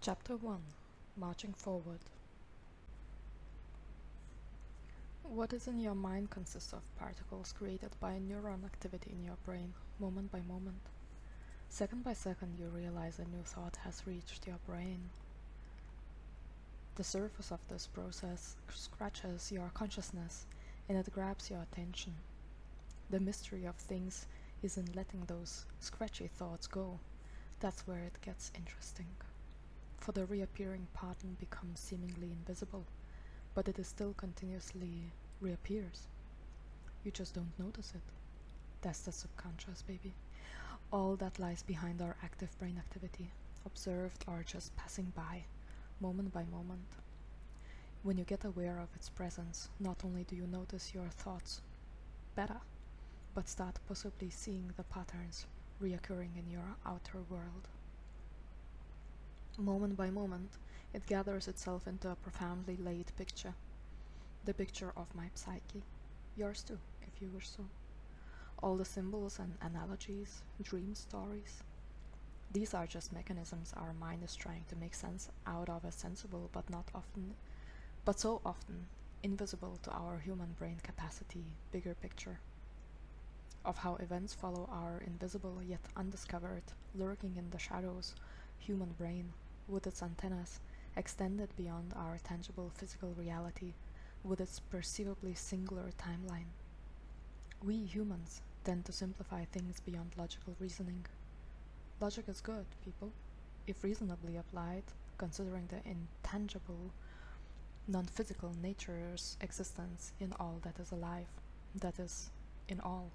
Chapter 1 Marching Forward. What is in your mind consists of particles created by neuron activity in your brain, moment by moment. Second by second, you realize a new thought has reached your brain. The surface of this process scratches your consciousness and it grabs your attention. The mystery of things is in letting those scratchy thoughts go. That's where it gets interesting. For the reappearing pattern becomes seemingly invisible, but it is still continuously reappears. You just don't notice it. That's the subconscious, baby. All that lies behind our active brain activity, observed or just passing by, moment by moment. When you get aware of its presence, not only do you notice your thoughts better, but start possibly seeing the patterns reoccurring in your outer world. Moment by moment, it gathers itself into a profoundly laid picture. The picture of my psyche. Yours too, if you wish so. All the symbols and analogies, dream stories. These are just mechanisms our mind is trying to make sense out of as sensible but so often invisible to our human brain capacity bigger picture. Of how events follow our invisible yet undiscovered, lurking in the shadows, human brain, with its antennas extended beyond our tangible physical reality, with its perceivably singular timeline. We humans tend to simplify things beyond logical reasoning. Logic is good, people, if reasonably applied, considering the intangible, non-physical nature's existence in all that is alive, that is, in all.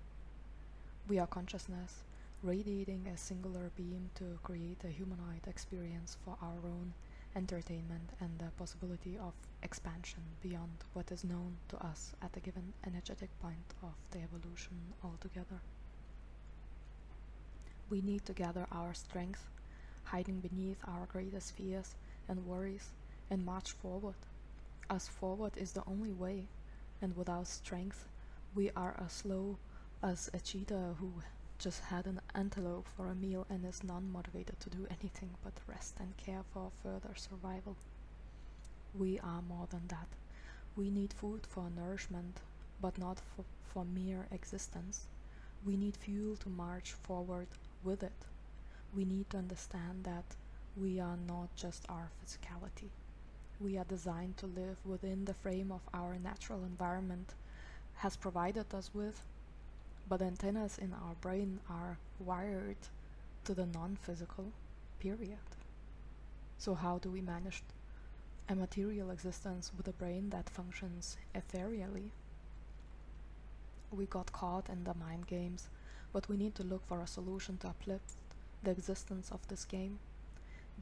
We are consciousness, radiating a singular beam to create a humanoid experience for our own entertainment and the possibility of expansion beyond what is known to us at a given energetic point of the evolution altogether. We need to gather our strength, hiding beneath our greatest fears and worries, and march forward. As forward is the only way, and without strength, we are as slow as a cheetah who just had an antelope for a meal and is non-motivated to do anything but rest and care for further survival. We are more than that. We need food for nourishment, but not for mere existence. We need fuel to march forward with it. We need to understand that we are not just our physicality. We are designed to live within the frame of our natural environment has provided us with, but the antennas in our brain are wired to the non-physical, period. So how do we manage a material existence with a brain that functions ethereally? We got caught in the mind games, but we need to look for a solution to uplift the existence of this game.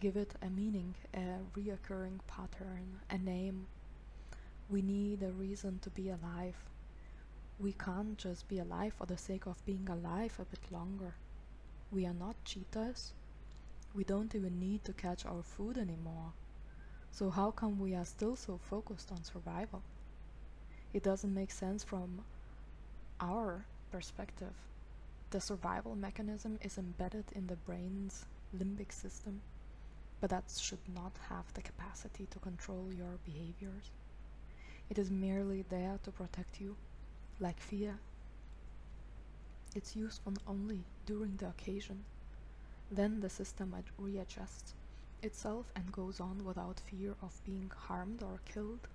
Give it a meaning, a reoccurring pattern, a name. We need a reason to be alive. We can't just be alive for the sake of being alive a bit longer. We are not cheetahs. We don't even need to catch our food anymore. So how come we are still so focused on survival? It doesn't make sense from our perspective. The survival mechanism is embedded in the brain's limbic system, but that should not have the capacity to control your behaviors. It is merely there to protect you, like fear. It's useful only during the occasion. Then the system readjusts itself and goes on without fear of being harmed or killed.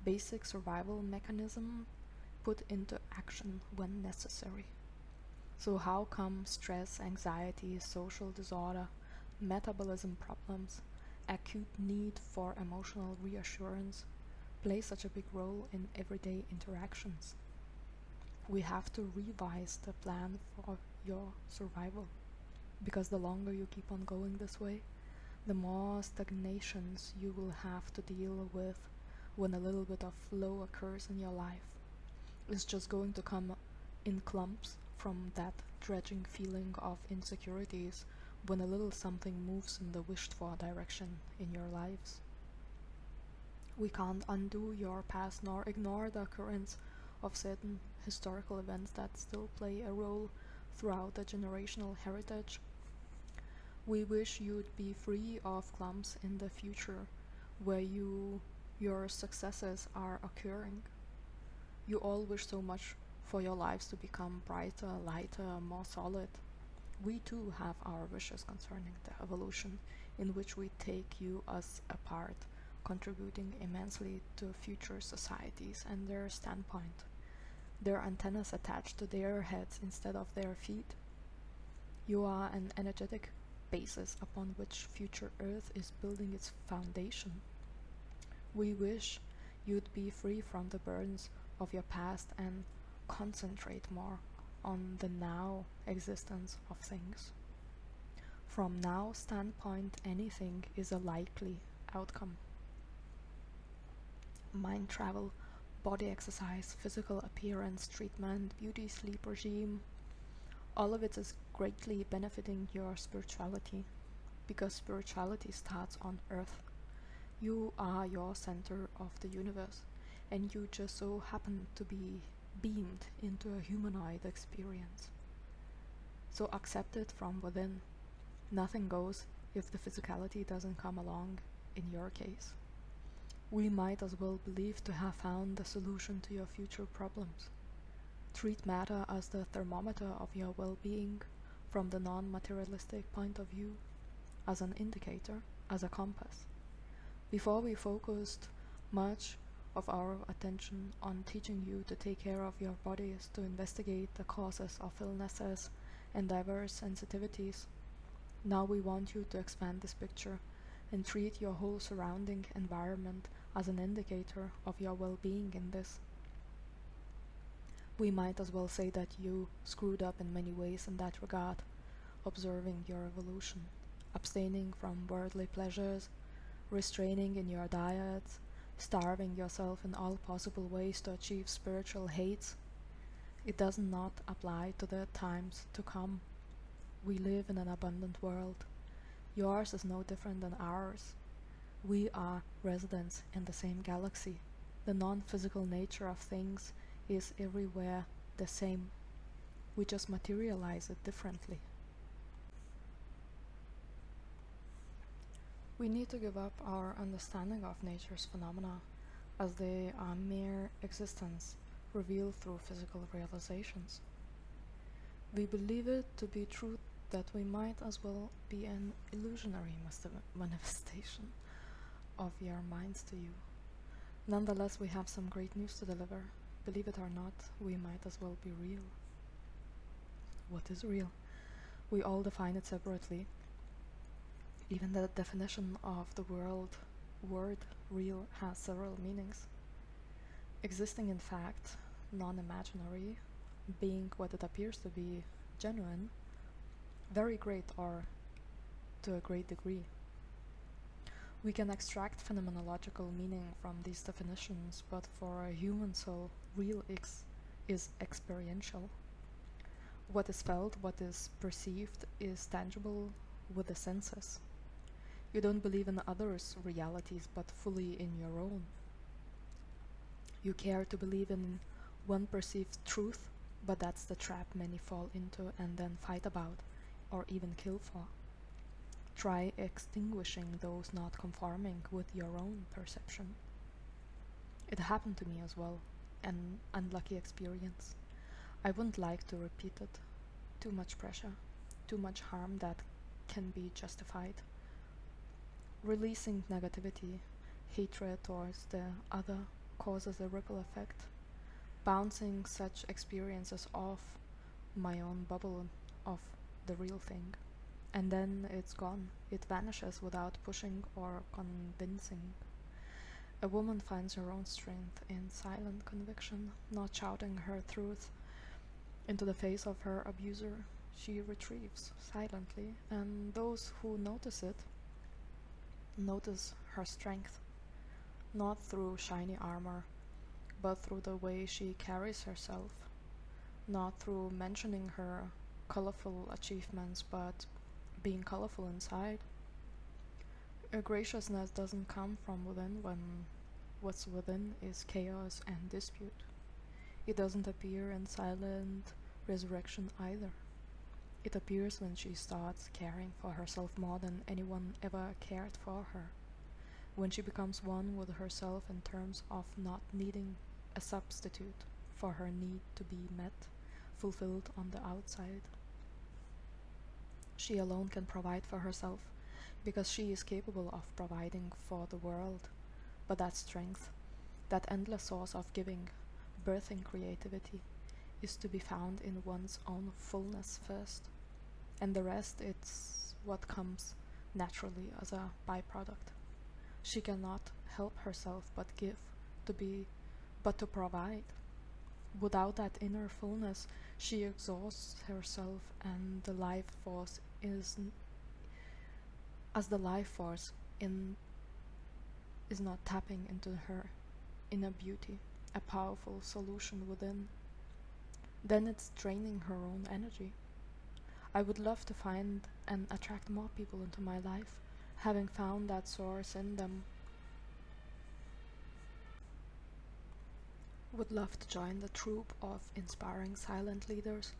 Basic survival mechanism put into action when necessary. So how come stress, anxiety, social disorder, metabolism problems, acute need for emotional reassurance play such a big role in everyday interactions? We have to revise the plan for your survival, because the longer you keep on going this way, the more stagnations you will have to deal with when a little bit of flow occurs in your life. It's just going to come in clumps from that dredging feeling of insecurities when a little something moves in the wished for direction in your lives. We can't undo your past nor ignore the occurrence of certain historical events that still play a role throughout the generational heritage. We wish you'd be free of clumps in the future where your successes are occurring. You all wish so much for your lives to become brighter, lighter, more solid. We too have our wishes concerning the evolution in which we take you as a part, contributing immensely to future societies and their standpoint. Their antennas attached to their heads instead of their feet. You are an energetic basis upon which future Earth is building its foundation. We wish you'd be free from the burdens of your past and concentrate more on the now existence of things. From now standpoint, anything is a likely outcome. Mind travel, body exercise, physical appearance, treatment, beauty, sleep regime, all of it is greatly benefiting your spirituality, because spirituality starts on Earth. You are your center of the universe, and you just so happen to be beamed into a humanoid experience. So accept it from within. Nothing goes if the physicality doesn't come along in your case. We might as well believe to have found the solution to your future problems. Treat matter as the thermometer of your well-being from the non-materialistic point of view, as an indicator, as a compass. Before we focused much of our attention on teaching you to take care of your bodies, to investigate the causes of illnesses and diverse sensitivities. Now we want you to expand this picture and treat your whole surrounding environment as an indicator of your well-being in this. We might as well say that you screwed up in many ways in that regard, observing your evolution, abstaining from worldly pleasures, restraining in your diets, starving yourself in all possible ways to achieve spiritual heights. It does not apply to the times to come. We live in an abundant world. Yours is no different than ours. We are residents in the same galaxy. The non-physical nature of things is everywhere the same. We just materialize it differently. We need to give up our understanding of nature's phenomena as they are mere existence revealed through physical realizations. We believe it to be true that we might as well be an illusionary manifestation of your minds to you. Nonetheless, we have some great news to deliver. Believe it or not, we might as well be real. What is real? We all define it separately. Even the definition of the word real has several meanings. Existing in fact, non-imaginary, being what it appears to be, genuine, very great, or to a great degree. We can extract phenomenological meaning from these definitions, but for a human soul, real is experiential. What is felt, what is perceived, is tangible with the senses. You don't believe in others' realities, but fully in your own. You care to believe in one perceived truth, but that's the trap many fall into and then fight about, or even kill for. Try extinguishing those not conforming with your own perception. It happened to me as well, an unlucky experience. I wouldn't like to repeat it. Too much pressure, too much harm that can be justified. Releasing negativity, hatred towards the other causes a ripple effect, bouncing such experiences off my own bubble of the real thing. And then it's gone. It vanishes without pushing or convincing. A woman finds her own strength in silent conviction, not shouting her truth into the face of her abuser. She retrieves silently, and those who notice it notice her strength, not through shiny armor, but through the way she carries herself, not through mentioning her colorful achievements, but being colorful inside. A graciousness doesn't come from within when what's within is chaos and dispute. It doesn't appear in silent resurrection either. It appears when she starts caring for herself more than anyone ever cared for her, when she becomes one with herself in terms of not needing a substitute for her need to be met, fulfilled on the outside. She alone can provide for herself, because she is capable of providing for the world. But that strength, that endless source of giving, birthing creativity, is to be found in one's own fullness first, and the rest it's what comes naturally as a byproduct. She cannot help herself but give, but to provide. Without that inner fullness, she exhausts herself, and the life force is not tapping into her inner beauty, a powerful solution within. Then it's draining her own energy. I would love to find and attract more people into my life, having found that source in them. Would love to join the troupe of inspiring silent leaders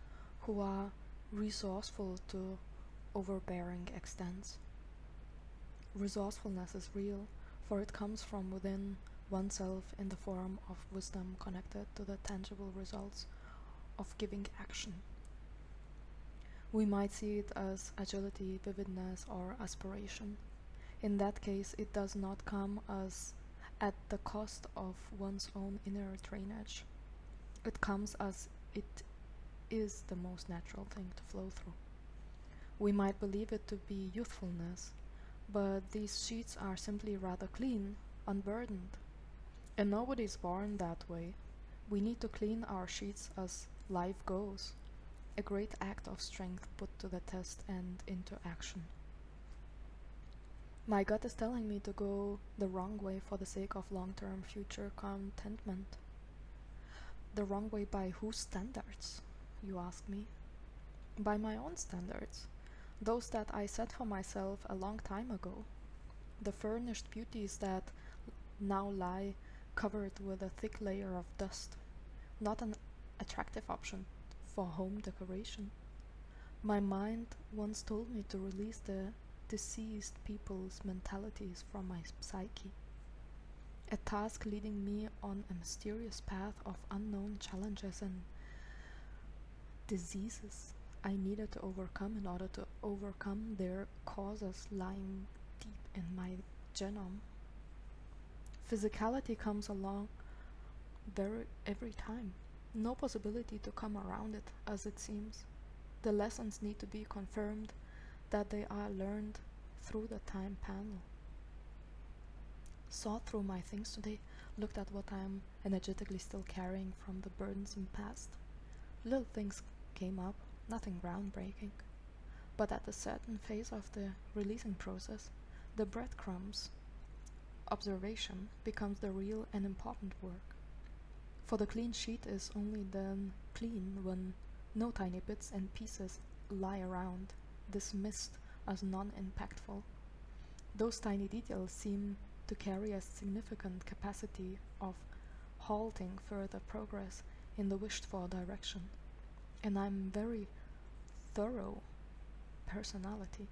who are resourceful to overbearing extents. Resourcefulness is real, for it comes from within oneself in the form of wisdom connected to the tangible results of giving action. We might see it as agility, vividness, or aspiration. In that case, it does not come as at the cost of one's own inner drainage. It comes as it is the most natural thing to flow through. We might believe it to be youthfulness, but these sheets are simply rather clean, unburdened. And nobody is born that way. We need to clean our sheets as life goes, a great act of strength put to the test and into action. My gut is telling me to go the wrong way for the sake of long-term future contentment. The wrong way by whose standards, you ask me? By my own standards, those that I set for myself a long time ago. The furnished beauties that now lie covered with a thick layer of dust, not an attractive option for home decoration. My mind once told me to release the deceased people's mentalities from my psyche, a task leading me on a mysterious path of unknown challenges and diseases I needed to overcome in order to overcome their causes lying deep in my genome. Physicality comes along every time. No possibility to come around it, as it seems. The lessons need to be confirmed that they are learned through the time panel. Saw through my things today, looked at what I am energetically still carrying from the burdensome past. Little things came up, nothing groundbreaking. But at a certain phase of the releasing process, the breadcrumbs observation becomes the real and important work. For the clean sheet is only then clean when no tiny bits and pieces lie around, dismissed as non-impactful. Those tiny details seem to carry a significant capacity of halting further progress in the wished-for direction. And I'm very thorough personality.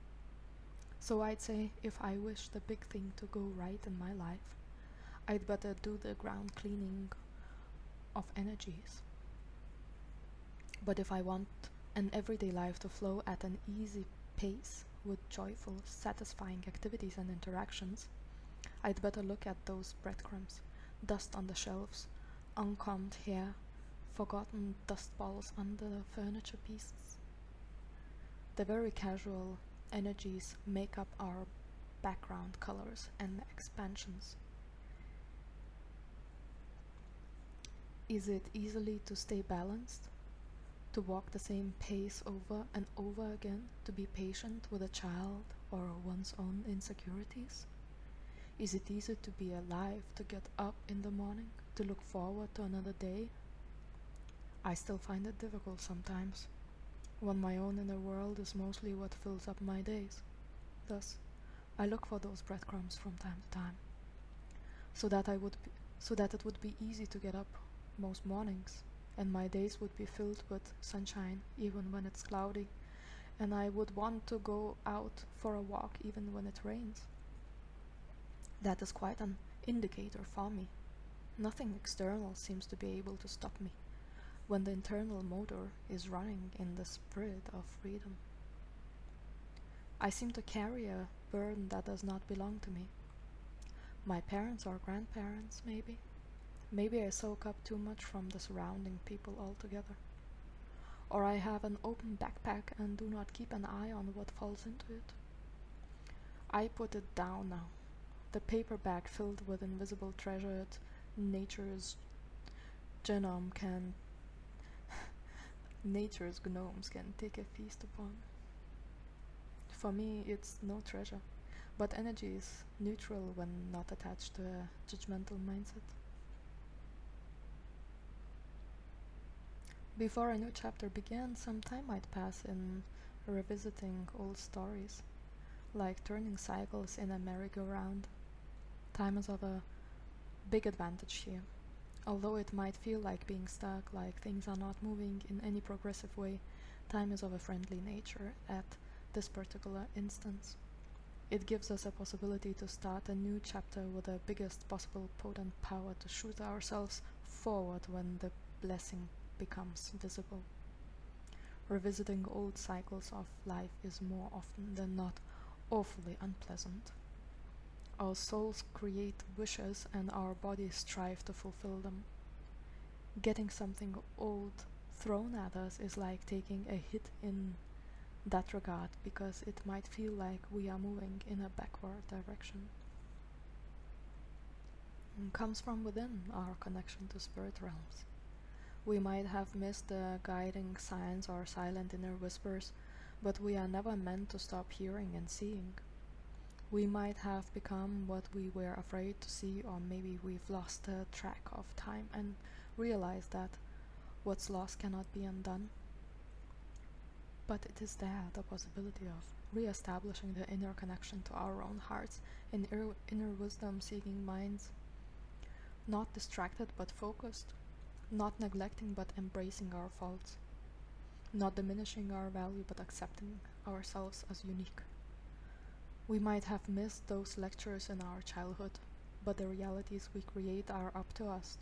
So I'd say if I wish the big thing to go right in my life, I'd better do the ground cleaning of energies. But if I want an everyday life to flow at an easy pace with joyful, satisfying activities and interactions, I'd better look at those breadcrumbs, dust on the shelves, uncombed hair, forgotten dust balls under the furniture pieces. The very casual energies make up our background colors and expansions. Is it easily to stay balanced? To walk the same pace over and over again? To be patient with a child or one's own insecurities? Is it easy to be alive, to get up in the morning, to look forward to another day? I still find it difficult sometimes, when my own inner world is mostly what fills up my days. Thus, I look for those breadcrumbs from time to time, so that it would be easy to get up most mornings, and my days would be filled with sunshine even when it's cloudy, and I would want to go out for a walk even when it rains. That is quite an indicator for me. Nothing external seems to be able to stop me when the internal motor is running in the spirit of freedom. I seem to carry a burden that does not belong to me. My parents or grandparents, maybe. Maybe I soak up too much from the surrounding people altogether. Or I have an open backpack and do not keep an eye on what falls into it. I put it down now. The paper bag filled with invisible treasure nature's genome can nature's gnomes can take a feast upon. For me, it's no treasure, but energy is neutral when not attached to a judgmental mindset. Before a new chapter began, some time might pass in revisiting old stories, like turning cycles in a merry-go-round. Time is of a big advantage here. Although it might feel like being stuck, like things are not moving in any progressive way, time is of a friendly nature at this particular instance. It gives us a possibility to start a new chapter with the biggest possible potent power to shoot ourselves forward when the blessing becomes visible. Revisiting old cycles of life is more often than not awfully unpleasant. Our souls create wishes and our bodies strive to fulfill them. Getting something old thrown at us is like taking a hit in that regard, because it might feel like we are moving in a backward direction. It comes from within our connection to spirit realms. We might have missed the guiding signs or silent inner whispers, but we are never meant to stop hearing and seeing. We might have become what we were afraid to see, or maybe we've lost the track of time and realized that what's lost cannot be undone. But it is there the possibility of re-establishing the inner connection to our own hearts and inner wisdom-seeking minds, not distracted but focused, not neglecting but embracing our faults, not diminishing our value but accepting ourselves as unique. We might have missed those lectures in our childhood, but the realities we create are up to us.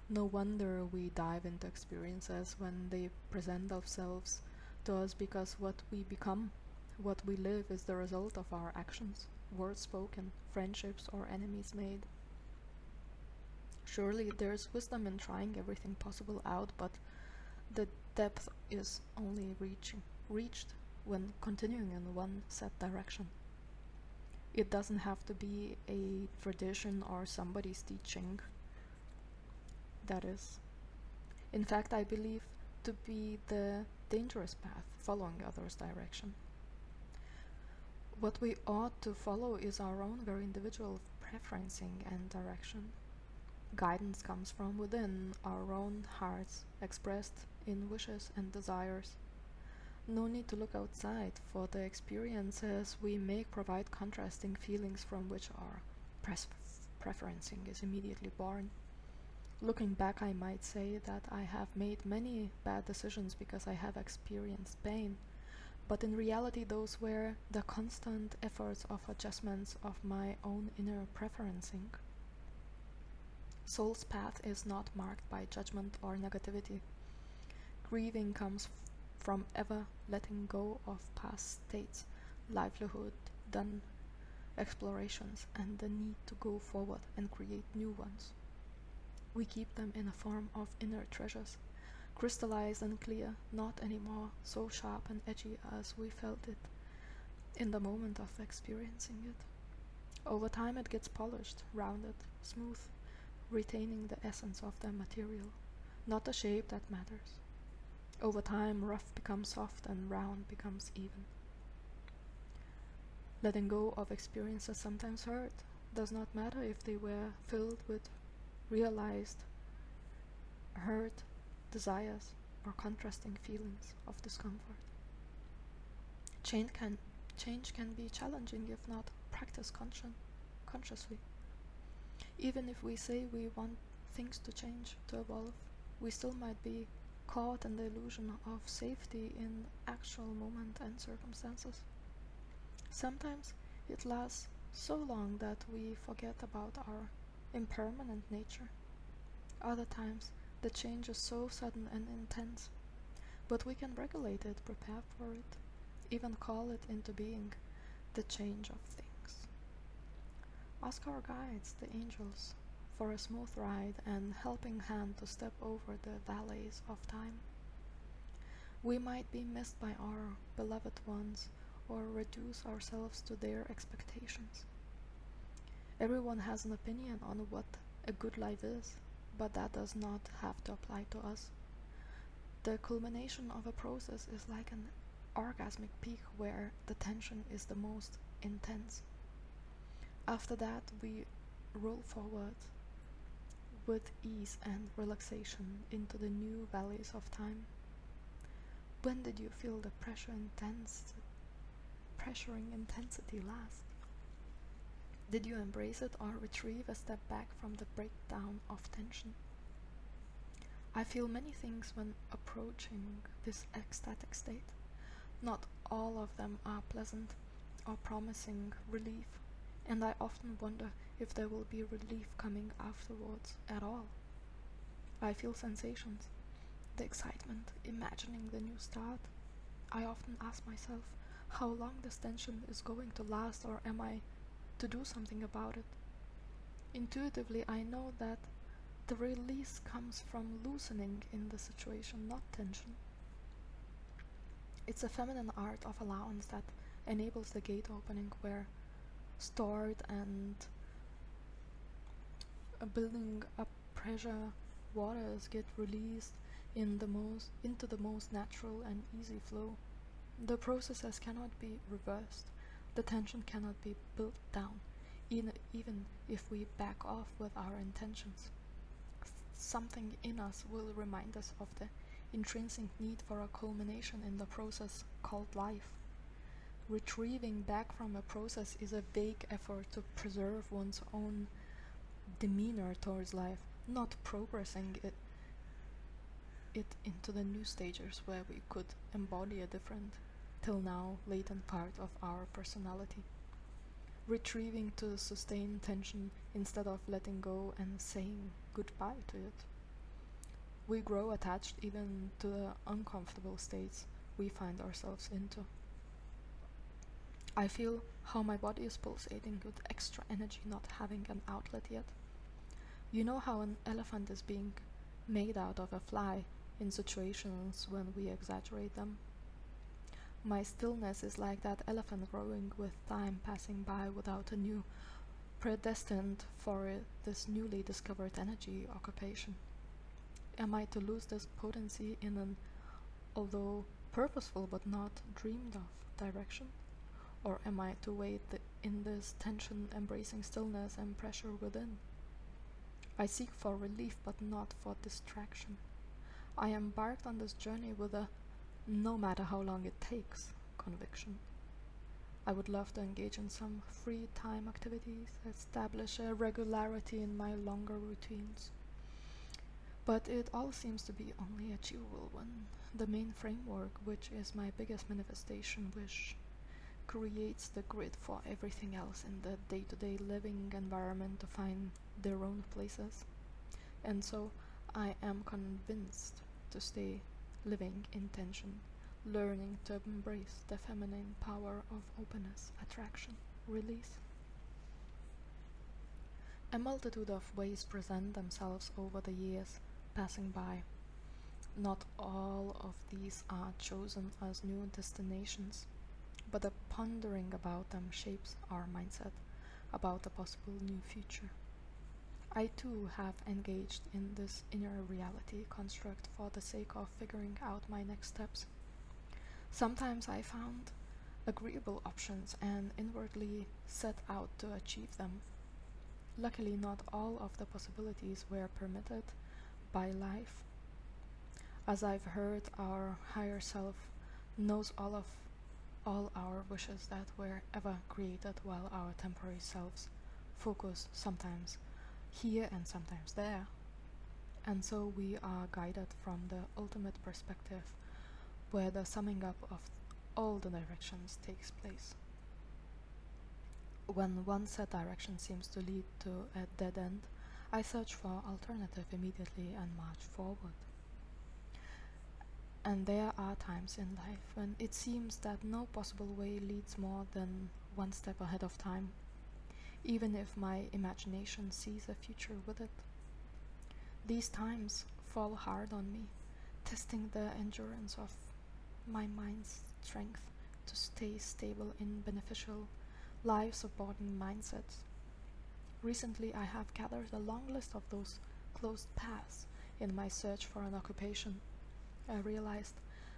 No wonder we dive into experiences when they present themselves to us, because what we become, what we live, is the result of our actions, words spoken, friendships or enemies made. Surely there's wisdom in trying everything possible out, but the depth is only reached when continuing in one set direction. It doesn't have to be a tradition or somebody's teaching. That is, in fact, I believe to be the dangerous path, following others' direction. What we ought to follow is our own very individual preferencing and direction. Guidance comes from within our own hearts, expressed in wishes and desires. No need to look outside, for the experiences we make provide contrasting feelings from which our preferencing is immediately born. Looking back, I might say that I have made many bad decisions because I have experienced pain, but in reality those were the constant efforts of adjustments of my own inner preferencing. Soul's path is not marked by judgment or negativity. Grieving comes from ever letting go of past states, livelihood, done explorations, and the need to go forward and create new ones. We keep them in a form of inner treasures, crystallized and clear, not anymore so sharp and edgy as we felt it in the moment of experiencing it. Over time it gets polished, rounded, smooth, retaining the essence of the material, not the shape that matters. Over time, rough becomes soft and round becomes even. Letting go of experiences sometimes hurt. Does not matter if they were filled with realized hurt, desires, or contrasting feelings of discomfort. Change can be challenging if not practiced consciously. Even if we say we want things to change, to evolve, we still might be caught in the illusion of safety in actual moment and circumstances. Sometimes it lasts so long that we forget about our impermanent nature. Other times the change is so sudden and intense, but we can regulate it, prepare for it, even call it into being, the change of things. Ask our guides, the angels, for a smooth ride and helping hand to step over the valleys of time. We might be missed by our beloved ones or reduce ourselves to their expectations. Everyone has an opinion on what a good life is, but that does not have to apply to us. The culmination of a process is like an orgasmic peak where the tension is the most intense. After that, we roll forward with ease and relaxation into the new valleys of time. When did you feel the pressuring intensity last? Did you embrace it or retrieve a step back from the breakdown of tension? I feel many things when approaching this ecstatic state. Not all of them are pleasant or promising relief, and I often wonder if there will be relief coming afterwards at all. I feel sensations, the excitement, imagining the new start. I often ask myself how long this tension is going to last, or am I to do something about it? Intuitively, I know that the release comes from loosening in the situation, not tension. It's a feminine art of allowance that enables the gate opening where stored and building up pressure waters get released into the most natural and easy flow. The processes cannot be reversed. The tension cannot be built down, even if we back off with our intentions. Something in us will remind us of the intrinsic need for a culmination in the process called life. Retrieving back from a process is a vague effort to preserve one's own demeanor towards life, not progressing it into the new stages where we could embody a different, till now latent part of our personality. Retrieving to sustain tension instead of letting go and saying goodbye to it. We grow attached even to the uncomfortable states we find ourselves into. I feel how my body is pulsating with extra energy, not having an outlet yet. You know how an elephant is being made out of a fly in situations when we exaggerate them? My stillness is like that elephant growing with time passing by without a new, predestined for it, this newly discovered energy occupation. Am I to lose this potency in an, although purposeful but not dreamed of, direction? Or am I to wait in this tension, embracing stillness and pressure within? I seek for relief but not for distraction. I embarked on this journey with a no matter how long it takes conviction. I would love to engage in some free time activities, establish a regularity in my longer routines. But it all seems to be only achievable when the main framework, which is my biggest manifestation wish, creates the grid for everything else in the day-to-day living environment to find their own places. And so I am convinced to stay living in tension, learning to embrace the feminine power of openness, attraction, release. A multitude of ways present themselves over the years passing by. Not all of these are chosen as new destinations, but the pondering about them shapes our mindset about a possible new future. I too have engaged in this inner reality construct for the sake of figuring out my next steps. Sometimes I found agreeable options and inwardly set out to achieve them. Luckily, not all of the possibilities were permitted by life. As I've heard, our higher self knows all our wishes that were ever created, while our temporary selves focus sometimes here and sometimes there. And so we are guided from the ultimate perspective, where the summing up of all the directions takes place. When one set direction seems to lead to a dead end, I search for alternative immediately and march forward. And there are times in life when it seems that no possible way leads more than one step ahead of time, even if my imagination sees a future with it. These times fall hard on me, testing the endurance of my mind's strength to stay stable in beneficial, life-supporting mindsets. Recently, I have gathered a long list of those closed paths in my search for an occupation. I realized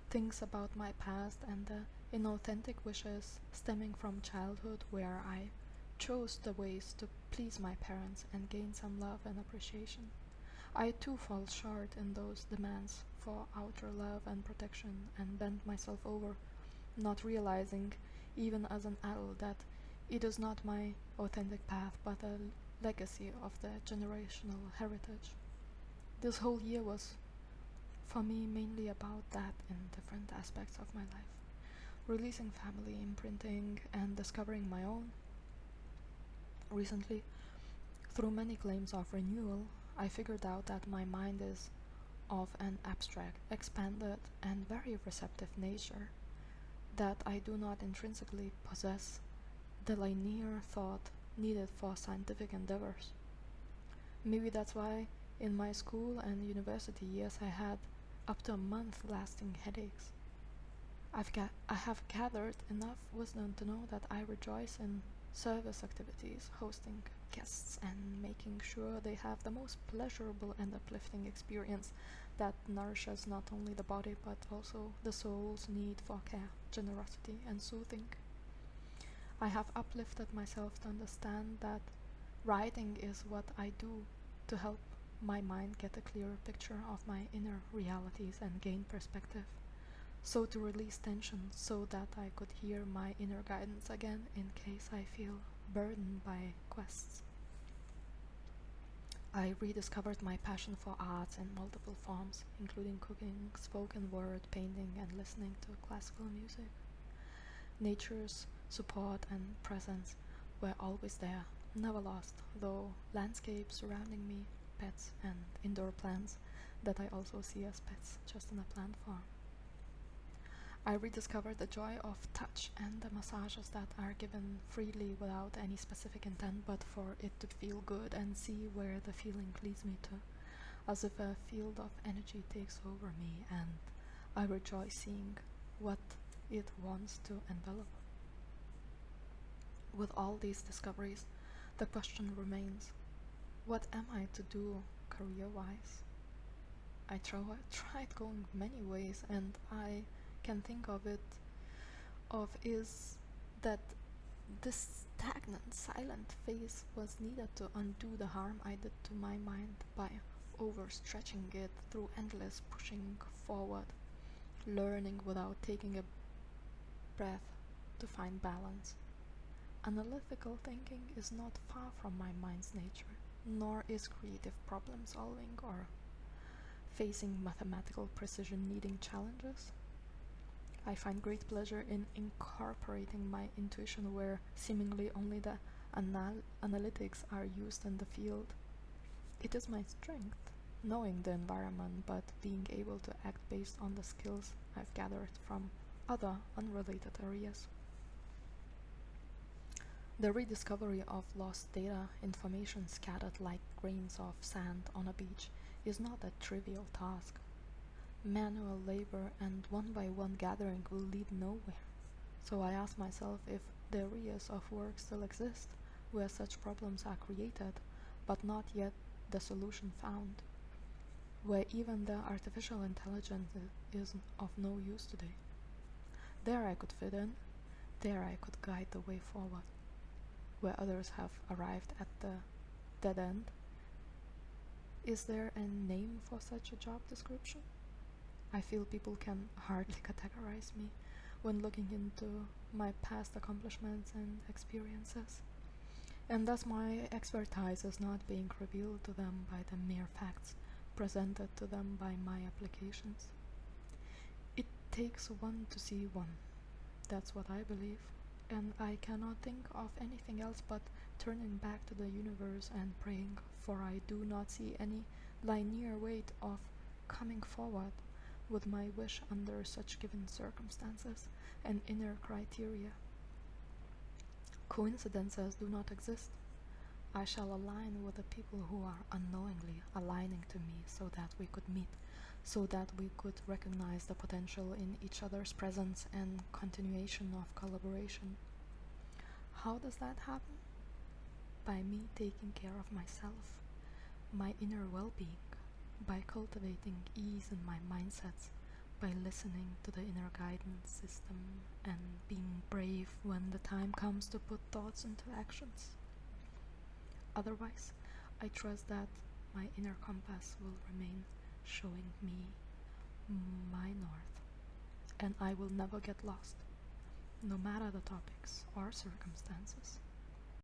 things about my past and the inauthentic wishes stemming from childhood where I chose the ways to please my parents and gain some love and appreciation. I too fall short in those demands for outer love and protection and bend myself over, not realizing, even as an adult, that it is not my authentic path but a legacy of the generational heritage. This whole year was for me mainly about that in different aspects of my life. Releasing family imprinting and discovering my own. Recently, through many claims of renewal, I figured out that my mind is of an abstract, expanded, and very receptive nature, that I do not intrinsically possess the linear thought needed for scientific endeavors. Maybe that's why in my school and university years I had up to a month lasting headaches. I have gathered enough wisdom to know that I rejoice in service activities, hosting guests and making sure they have the most pleasurable and uplifting experience that nourishes not only the body but also the soul's need for care, generosity, and soothing. I have uplifted myself to understand that writing is what I do to help my mind get a clearer picture of my inner realities and gain perspective. So to release tension so that I could hear my inner guidance again in case I feel burdened by quests. I rediscovered my passion for arts in multiple forms, including cooking, spoken word, painting, and listening to classical music. Nature's support and presence were always there, never lost, though landscapes surrounding me, pets, and indoor plants that I also see as pets, just in a plant form. I rediscovered the joy of touch and the massages that are given freely without any specific intent but for it to feel good and see where the feeling leads me to, as if a field of energy takes over me and I rejoice seeing what it wants to envelop. With all these discoveries, the question remains, what am I to do career-wise? I tried going many ways, and I can think of is that this stagnant, silent phase was needed to undo the harm I did to my mind by overstretching it through endless pushing forward, learning without taking a breath to find balance. Analytical thinking is not far from my mind's nature, nor is creative problem solving or facing mathematical precision needing challenges. I find great pleasure in incorporating my intuition where seemingly only the analytics are used in the field. It is my strength, knowing the environment but being able to act based on the skills I've gathered from other unrelated areas. The rediscovery of lost data, information scattered like grains of sand on a beach, is not a trivial task. Manual labor and one-by-one gathering will lead nowhere. So I ask myself if the areas of work still exist where such problems are created, but not yet the solution found, where even the artificial intelligence is of no use today. There I could fit in, there I could guide the way forward. Where others have arrived at the dead end, is there a name for such a job description? I feel people can hardly categorize me when looking into my past accomplishments and experiences, and thus my expertise is not being revealed to them by the mere facts, presented to them by my applications. It takes one to see one. That's what I believe, and I cannot think of anything else but turning back to the universe and praying, for I do not see any linear way of coming forward with my wish under such given circumstances and inner criteria. Coincidences do not exist. I shall align with the people who are unknowingly aligning to me so that we could meet, so that we could recognize the potential in each other's presence and continuation of collaboration. How does that happen? By me taking care of myself, my inner well-being, by cultivating ease in my mindsets, by listening to the inner guidance system and being brave when the time comes to put thoughts into actions. Otherwise, I trust that my inner compass will remain showing me my north, and I will never get lost, no matter the topics or circumstances.